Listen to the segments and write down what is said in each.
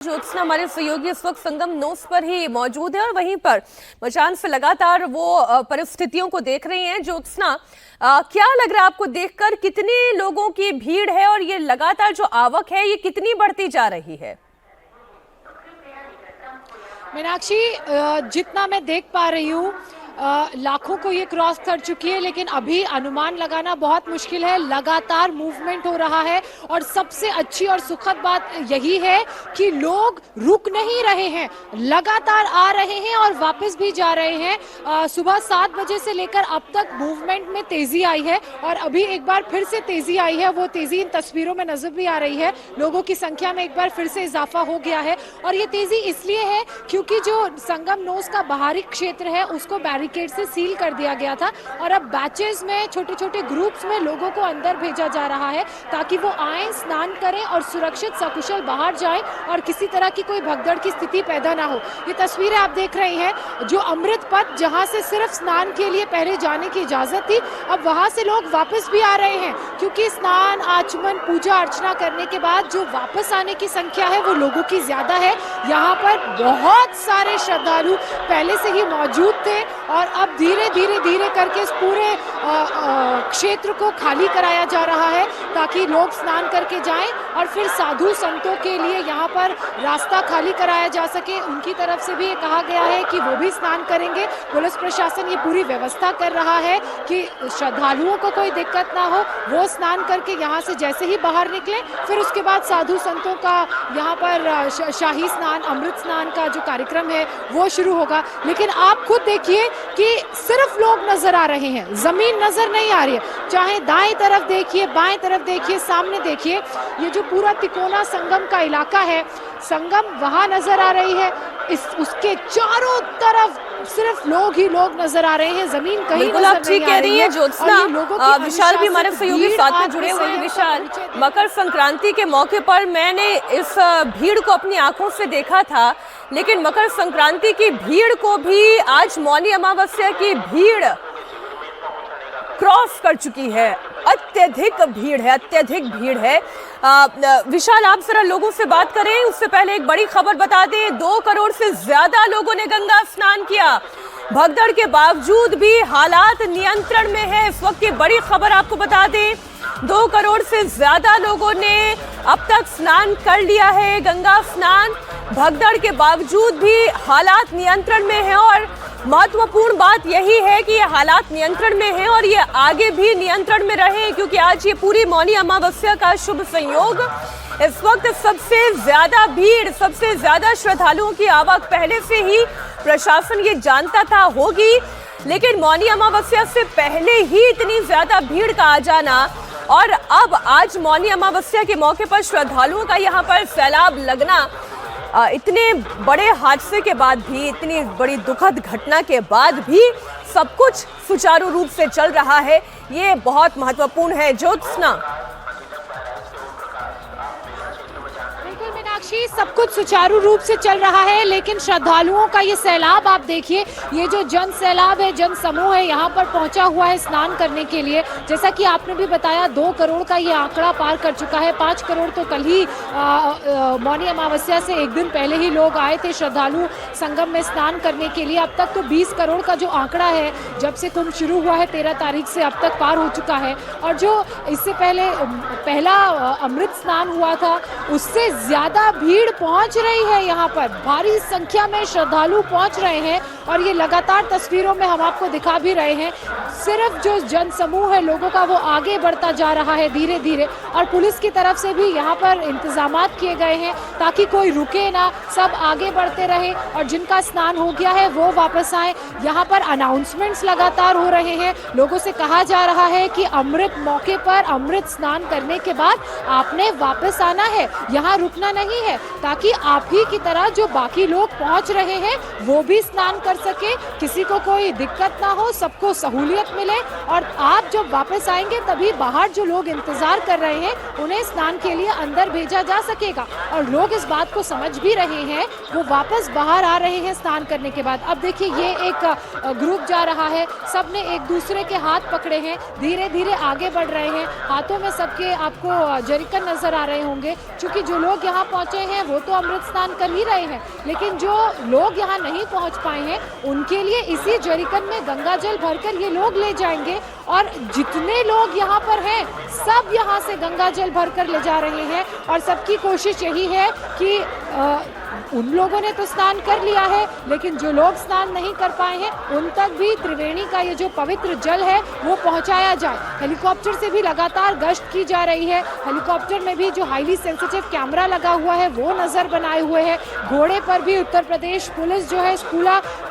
ज्योत्सना हमारे सहयोगी इस वक्त संगम नोस पर ही मौजूद है और वहीं पर मचान से लगातार वो परिस्थितियों को देख रही हैं। ज्योत्सना, क्या लग रहा है आपको देखकर, कितने लोगों की भीड़ है और ये लगातार जो आवक है ये कितनी बढ़ती जा रही है? मीनाक्षी, जितना मैं देख पा रही हूँ लाखों को ये क्रॉस कर चुकी है, लेकिन अभी अनुमान लगाना बहुत मुश्किल है। लगातार मूवमेंट हो रहा है और सबसे अच्छी और सुखद बात यही है कि लोग रुक नहीं रहे हैं, लगातार आ रहे हैं और वापस भी जा रहे हैं। सुबह 7 बजे से लेकर अब तक मूवमेंट में तेजी आई है और अभी एक बार फिर से तेजी आई है। वो तेजी इन तस्वीरों में नजर भी आ रही है। लोगों की संख्या में एक बार फिर से इजाफा हो गया है और ये तेजी इसलिए है क्योंकि जो संगम नोस का बाहरी क्षेत्र है उसको बैरिकेड से सील कर दिया गया था और अब बैचेस में, छोटे छोटे ग्रुप्स में लोगों को अंदर भेजा जा रहा है ताकि वो आए, स्नान करें और सुरक्षित सकुशल बाहर जाएं और किसी तरह की कोई भगदड़ की स्थिति पैदा ना हो। ये तस्वीरें आप देख रहे हैं जो अमृत पथ, जहां से सिर्फ स्नान के लिए पहले जाने की इजाजत थी, अब वहां से लोग वापस भी आ रहे हैं क्योंकि स्नान, आचमन, पूजा अर्चना करने के बाद जो वापस आने की संख्या है वो लोगों की ज्यादा है। यहाँ पर बहुत सारे श्रद्धालु पहले से ही मौजूद थे और अब धीरे धीरे करके इस पूरे क्षेत्र को खाली कराया जा रहा है ताकि लोग स्नान करके जाएं और फिर साधु संतों के लिए यहाँ पर रास्ता खाली कराया जा सके। उनकी तरफ से भी ये कहा गया है कि वो भी स्नान करेंगे। पुलिस प्रशासन ये पूरी व्यवस्था कर रहा है कि श्रद्धालुओं को कोई दिक्कत ना हो, वो स्नान करके यहाँ से जैसे ही बाहर निकले फिर उसके बाद साधु संतों का यहाँ पर शाही स्नान, अमृत स्नान का जो कार्यक्रम है वो शुरू होगा। लेकिन आप खुद देखिए कि सिर्फ लोग नजर आ रहे हैं, जमीन नजर नहीं आ रही है। चाहे दाएं तरफ देखिए, बाएं तरफ देखिए, सामने देखिए, ये जो पूरा तिकोना संगम का इलाका है, संगम वहां नजर आ रही है, उसके चारों तरफ सिर्फ लोग ही लोग नजर आ रहे हैं, जमीन कहीं बिल्कुल आप ठीक कह रही है ज्योत्सना। विशाल भी हमारे सहयोगी साथ में जुड़े हुए हैं। विशाल, मकर संक्रांति के मौके पर मैंने इस भीड़ को अपनी आंखों से देखा था, लेकिन मकर संक्रांति की भीड़ को भी आज मौनी अमावस्या की भीड़ क्रॉस कर चुकी है। अत्यधिक भीड़ है, अत्यधिक भीड़ है। विशाल, आप जरा लोगों से बात करें, उससे पहले एक बड़ी खबर बता दें। 2 करोड़ से ज्यादा लोगों ने गंगा स्नान किया। भगदड़ के बावजूद भी हालात नियंत्रण में है। इस वक्त की बड़ी खबर आपको बता दें, 2 करोड़ से ज्यादा लोगों ने अब तक स्नान कर लिया है, गंगा स्नान। भगदड़ के बावजूद भी हालात नियंत्रण में है और महत्वपूर्ण बात यही है कि ये हालात नियंत्रण में है और ये आगे भी नियंत्रण में रहे, क्योंकि आज ये पूरी मौनी अमावस्या का शुभ संयोग। इस वक्त सबसे ज्यादा भीड़, सबसे ज्यादा श्रद्धालुओं की आवक पहले से ही प्रशासन ये जानता था होगी, लेकिन मौनी अमावस्या से पहले ही इतनी ज्यादा भीड़ का आ जाना और अब आज मौनी अमावस्या के मौके पर श्रद्धालुओं का यहाँ पर सैलाब लगना, इतने बड़े हादसे के बाद भी, इतनी बड़ी दुखद घटना के बाद भी सब कुछ सुचारू रूप से चल रहा है, ये बहुत महत्वपूर्ण है। ज्योत्सना, सब कुछ सुचारू रूप से चल रहा है, लेकिन श्रद्धालुओं का ये सैलाब आप देखिए, ये जो जन सैलाब है, जन समूह है, यहाँ पर पहुंचा हुआ है स्नान करने के लिए। जैसा कि आपने भी बताया, 2 करोड़ का ये आंकड़ा पार कर चुका है। 5 करोड़ तो कल ही मौनी अमावस्या से एक दिन पहले ही लोग आए थे श्रद्धालु संगम में स्नान करने के लिए। अब तक तो 20 करोड़ का जो आंकड़ा है, जब से कुंभ शुरू हुआ है 13 तारीख से अब तक पार हो चुका है। और जो इससे पहले पहला अमृत स्नान हुआ था, उससे ज्यादा भीड़ पहुंच रही है। यहाँ पर भारी संख्या में श्रद्धालु पहुंच रहे हैं और ये लगातार तस्वीरों में हम आपको दिखा भी रहे हैं। सिर्फ जो जन समूह है लोगों का, वो आगे बढ़ता जा रहा है धीरे धीरे और पुलिस की तरफ से भी यहाँ पर इंतजामात किए गए हैं ताकि कोई रुके ना, सब आगे बढ़ते रहे और जिनका स्नान हो गया है वो वापस आए। यहाँ पर अनाउंसमेंट्स लगातार हो रहे हैं, लोगों से कहा जा रहा है कि अमृत मौके पर अमृत स्नान करने के बाद आपने वापस आना है, यहाँ रुकना नहीं है, ताकि आप ही की तरह जो बाकी लोग पहुंच रहे हैं वो भी स्नान कर सके, किसी को कोई दिक्कत ना हो, सबको सहूलियत मिले। और आप जब वापस आएंगे तभी बाहर जो लोग इंतजार कर रहे हैं उन्हें स्नान के लिए अंदर भेजा जा सकेगा। और लोग इस बात को समझ भी रहे हैं, वो वापस बाहर आ रहे हैं स्नान करने के बाद। अब देखिए ये एक ग्रुप जा रहा है, सबने एक दूसरे के हाथ पकड़े हैं, धीरे धीरे आगे बढ़ रहे हैं। हाथों में सबके आपको जरिकन नजर आ रहे होंगे, क्योंकि जो लोग यहाँ पहुंचे हैं वो तो अमृत स्नान कर ही रहे हैं, लेकिन जो लोग यहाँ नहीं पहुंच पाए हैं उनके लिए इसी जरिकन में गंगा जल भरकर ये लोग ले जाएंगे। और जितने लोग यहाँ पर हैं सब यहाँ से गंगा जल भरकर ले जा रहे हैं। और सबकी कोशिश यही है कि उन लोगों ने तो स्नान कर लिया है, लेकिन जो लोग स्नान नहीं कर पाए हैं उन तक भी त्रिवेणी का ये जो पवित्र जल है वो पहुंचाया जाए। हेलीकॉप्टर से भी लगातार गश्त की जा रही है। हेलीकॉप्टर में भी जो हाईली सेंसिटिव कैमरा लगा हुआ है वो नजर बनाए हुए है। घोड़े पर भी उत्तर प्रदेश पुलिस जो है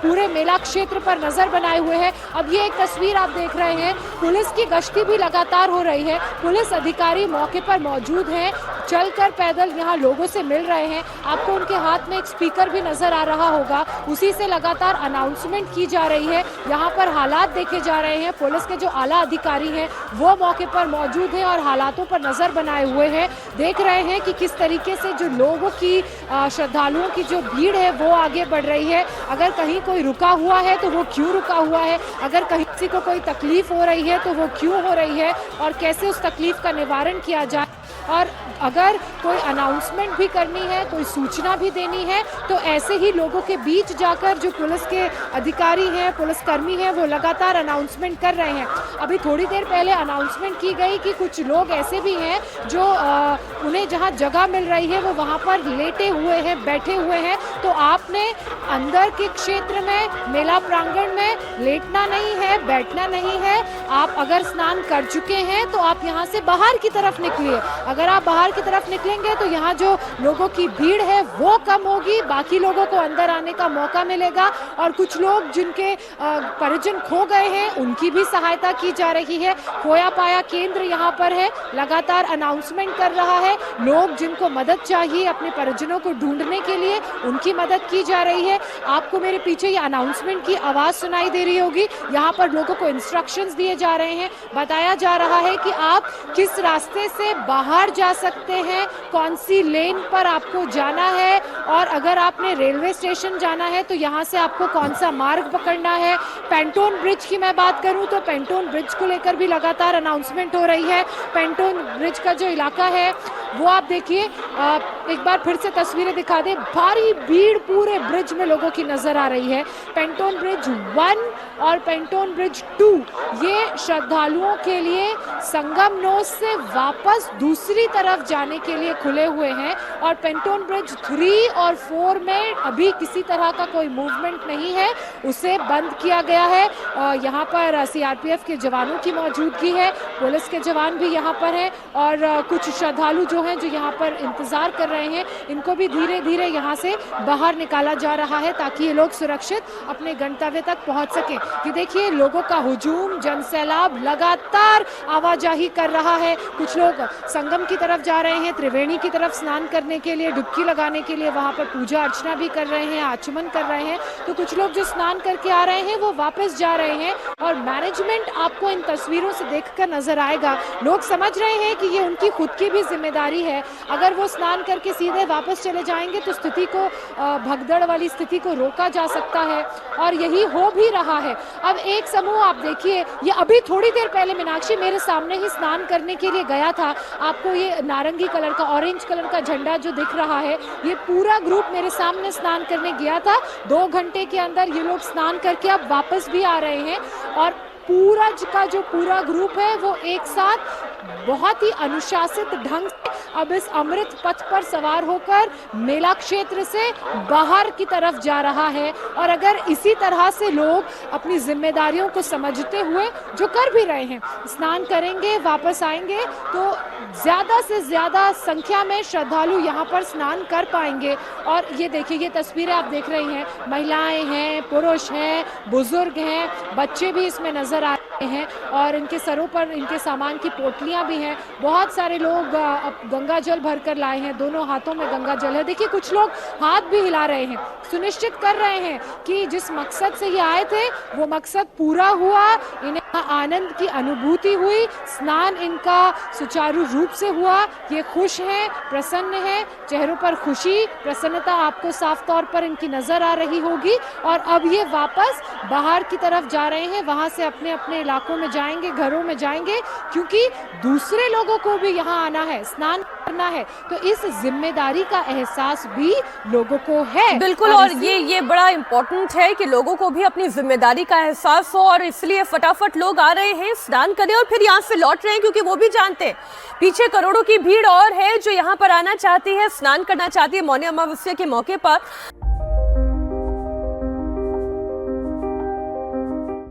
पूरे मेला क्षेत्र पर नजर बनाए हुए है। अब ये एक तस्वीर आप देख रहे हैं, पुलिस की गश्ती भी लगातार हो रही है। पुलिस अधिकारी मौके पर मौजूद हैं, चलकर पैदल यहाँ लोगों से मिल रहे हैं। आपको उनके हाथ में एक स्पीकर भी नजर आ रहा होगा, उसी से लगातार अनाउंसमेंट की जा रही है। यहाँ पर हालात देखे जा रहे हैं। पुलिस के जो आला अधिकारी हैं वो मौके पर मौजूद हैं और हालातों पर नजर बनाए हुए हैं। देख रहे हैं कि किस तरीके से जो लोगों की श्रद्धालुओं की जो भीड़ है वो आगे बढ़ रही है। अगर कहीं कोई रुका हुआ है तो वो क्यों रुका हुआ है, अगर कहीं किसी को कोई तकलीफ हो रही है तो वो क्यों हो रही है, और कैसे उस तकलीफ का निवारण किया जाए। और अगर कोई अनाउंसमेंट भी करनी है, कोई सूचना भी देनी है, तो ऐसे ही लोगों के बीच जाकर जो पुलिस के अधिकारी हैं, पुलिसकर्मी हैं, वो लगातार अनाउंसमेंट कर रहे हैं। अभी थोड़ी देर पहले अनाउंसमेंट की गई कि कुछ लोग ऐसे भी हैं जो उन्हें जहां जगह मिल रही है वो वहां पर लेटे हुए हैं, बैठे हुए हैं। तो आपने अंदर के क्षेत्र में, मेला प्रांगण में लेटना नहीं है, बैठना नहीं है। आप अगर स्नान कर चुके हैं तो आप यहाँ से बाहर की तरफ निकलिए। अगर आप बाहर की तरफ निकलेंगे तो यहाँ जो लोगों की भीड़ है वो कम होगी, बाकी लोगों को अंदर आने का मौका मिलेगा। और कुछ लोग जिनके परिजन खो गए हैं उनकी भी सहायता की जा रही है। खोया पाया केंद्र यहाँ पर है, लगातार अनाउंसमेंट कर रहा है। लोग जिनको मदद चाहिए अपने परिजनों को ढूंढने के लिए, उनकी मदद की जा रही है। आपको मेरे पीछे ये अनाउंसमेंट की आवाज सुनाई दे रही होगी। यहाँ पर लोगों को इंस्ट्रक्शंस दिए जा रहे हैं, बताया जा रहा है कि आप किस रास्ते से बाहर जा सकते हैं, कौन सी लेन पर आपको जाना है, और अगर आपने रेलवे स्टेशन जाना है तो यहाँ से आपको कौन सा मार्ग पकड़ना है। पेंटोन ब्रिज की मैं बात करूँ तो पेंटोन ब्रिज को लेकर भी लगातार अनाउंसमेंट हो रही है। पेंटोन ब्रिज का जो इलाका है वो आप देखिए, एक बार फिर से तस्वीरें दिखा दे, भारी भीड़ पूरे ब्रिज में लोगों की नजर आ रही है। पेंटोन ब्रिज 1 और पेंटोन ब्रिज 2 ये श्रद्धालुओं के लिए संगम नोस से वापस दूसरी तरफ जाने के लिए खुले हुए हैं। और पेंटोन ब्रिज 3 और 4 में अभी किसी तरह का कोई मूवमेंट नहीं है, उसे बंद किया गया है। यहाँ पर सीआरपीएफ के जवानों की मौजूदगी है, पुलिस के जवान भी यहाँ पर हैं, और कुछ श्रद्धालु जो हैं जो यहाँ पर इंतजार कर रहे हैं, इनको भी धीरे धीरे यहाँ से बाहर निकाला जा रहा है ताकि ये लोग सुरक्षित अपने गंतव्य तक पहुँच सके। ये देखिए लोगों का हुजूम, जनसैलाब लगातार आवाजाही कर रहा है। कुछ लोग संगम की तरफ जा रहे हैं, त्रिवेणी की तरफ स्नान करने के लिए, डुबकी लगाने के लिए, वहां पर पूजा अर्चना भी कर रहे हैं, आचमन कर रहे हैं। तो कुछ लोग जो स्नान करके आ रहे हैं वो वापस जा रहे हैं। और मैनेजमेंट आपको इन तस्वीरों से देखकर नजर आएगा, लोग समझ रहे हैं कि ये उनकी खुद की भी जिम्मेदारी है। अगर वो स्नान करके सीधे वापस चले जाएंगे तो स्थिति को, भगदड़ वाली स्थिति को रोका जा सकता है, और यही हो भी रहा है। अब एक समूह आप देखिए, ये अभी थोड़ी देर पहले मीनाक्षी मेरे सामने ही स्नान करने के लिए गया था। आपको ये नारंगी कलर का, ऑरेंज कलर का झंडा जो दिख रहा है, ये पूरा ग्रुप मेरे सामने स्नान करने गया था। 2 घंटे के अंदर ये लोग स्नान करके अब वापस भी आ रहे हैं। और पूरा का जो पूरा ग्रुप है वो एक साथ बहुत ही अनुशासित ढंग से अब इस अमृत पथ पर सवार होकर मेला क्षेत्र से बाहर की तरफ जा रहा है। और अगर इसी तरह से लोग अपनी जिम्मेदारियों को समझते हुए जो कर भी रहे हैं, स्नान करेंगे, वापस आएंगे, तो ज्यादा से ज्यादा संख्या में श्रद्धालु यहाँ पर स्नान कर पाएंगे। और ये देखिए, ये तस्वीरें आप देख रही हैं, महिलाएं हैं, पुरुष हैं, बुजुर्ग हैं, बच्चे भी इसमें नजर आ रहे हैं। हैं और इनके सरों पर इनके सामान की पोटलियां भी हैं। बहुत सारे लोग गंगा जल भर कर लाए हैं, दोनों हाथों में गंगा जल है। देखिए कुछ लोग हाथ भी हिला रहे हैं, सुनिश्चित कर रहे हैं कि जिस मकसद से ये आए थे वो मकसद पूरा हुआ, इन्हें आनंद की अनुभूति हुई, स्नान इनका सुचारू रूप से हुआ। ये खुश हैं, प्रसन्न हैं, चेहरों पर खुशी प्रसन्नता आपको साफ तौर पर इनकी नजर आ रही होगी। और अब ये वापस बाहर की तरफ जा रहे हैं, वहां से अपने अपने इलाकों में जाएंगे, घरों में जाएंगे, क्योंकि दूसरे लोगों को भी यहाँ आना है, स्नान करना है। तो इस जिम्मेदारी का एहसास भी लोगों को है। बिल्कुल, और ये बड़ा इम्पोर्टेंट है कि लोगों को भी अपनी जिम्मेदारी का एहसास हो, और इसलिए फटाफट लोग आ रहे हैं, स्नान करें और फिर यहाँ से लौट रहे हैं, क्योंकि वो भी जानते हैं पीछे करोड़ों की भीड़ और है जो यहाँ पर आना चाहती है, स्नान करना चाहती है मौनी अमावस्या के मौके पर।